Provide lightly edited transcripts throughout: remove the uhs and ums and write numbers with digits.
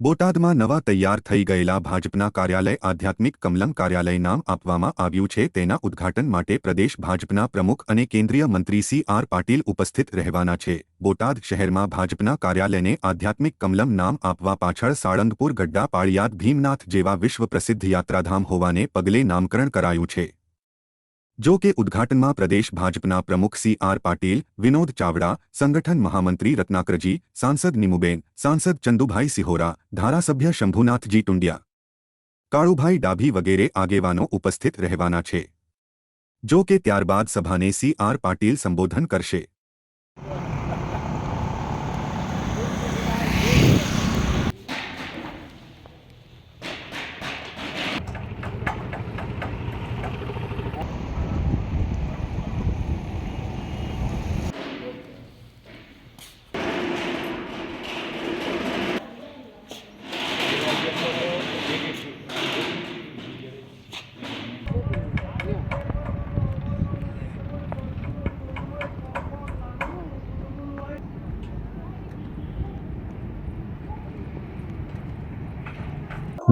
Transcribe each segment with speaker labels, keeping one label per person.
Speaker 1: બોટાદમાં નવા તૈયાર થઈ ગયેલા ભાજપના કાર્યાલય આધ્યાત્મિક કમલમ કાર્યાલય નામ આપવામાં આવ્યું છે. તેના ઉદ્ઘાટન માટે પ્રદેશ ભાજપના પ્રમુખ અને કેન્દ્રીય મંત્રી સી.આર. પાટીલ ઉપસ્થિત રહેવાના છે. બોટાદ શહેરમાં ભાજપના કાર્યાલયને આધ્યાત્મિક કમલમ નામ આપવા પાછળ સાળંગપુર ગડ્ડા પાળિયાદ ભીમનાથ જેવા વિશ્વ પ્રસિદ્ધ યાત્રાધામ હોવાને પગલે નામકરણ કરાયું છે. જો કે ઉદ્ઘાટનમાં પ્રદેશ ભાજપના પ્રમુખ સી.આર. પાટીલ, વિનોદ ચાવડા, સંગઠન મહામંત્રી રત્નાકરજી, સાંસદ નીમુબેન, સાંસદ ચંદુભાઈ સિહોરા, ધારાસભ્ય શંભુનાથજી ટુંડિયા, કાળુભાઈ ડાભી વગેરે આગેવાનો ઉપસ્થિત રહેવાના છે. જો કે ત્યારબાદ સભાને સી.આર. પાટીલ સંબોધન કરશે.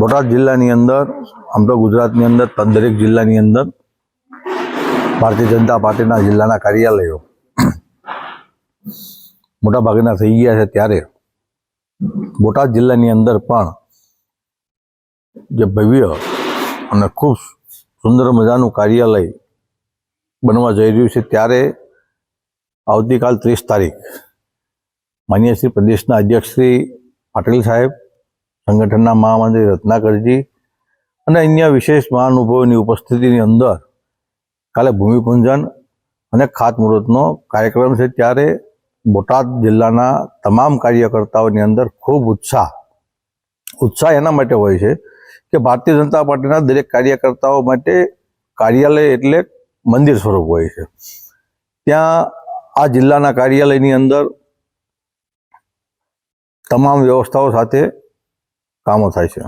Speaker 2: બોટાદ જિલ્લાની અંદર આમ તો ગુજરાતની અંદર દરેક જિલ્લાની અંદર ભારતીય જનતા પાર્ટીના જિલ્લાના કાર્યાલયો મોટાભાગના થઈ ગયા છે. ત્યારે બોટાદ જિલ્લાની અંદર પણ જે ભવ્ય અને ખૂબ સુંદર મજાનું કાર્યાલય બનવા જઈ રહ્યું છે, ત્યારે આવતીકાલ 30 તારીખ માનનીય શ્રી પ્રદેશના અધ્યક્ષ શ્રી પાટીલ સાહેબ, સંગઠનના મહામંત્રી રત્નાકરજી અને અન્ય વિશેષ મહાનુભાવોની ઉપસ્થિતિની અંદર કાલે ભૂમિપૂજન અને ખાતમુહૂર્તનો કાર્યક્રમ છે. ત્યારે બોટાદ જિલ્લાના તમામ કાર્યકર્તાઓની અંદર ખૂબ ઉત્સાહ એના માટે હોય છે કે ભારતીય જનતા પાર્ટીના દરેક કાર્યકર્તાઓ માટે કાર્યાલય એટલે મંદિર સ્વરૂપ હોય છે. ત્યાં આ જિલ્લાના કાર્યાલયની અંદર તમામ વ્યવસ્થાઓ સાથે કામો થાય છે.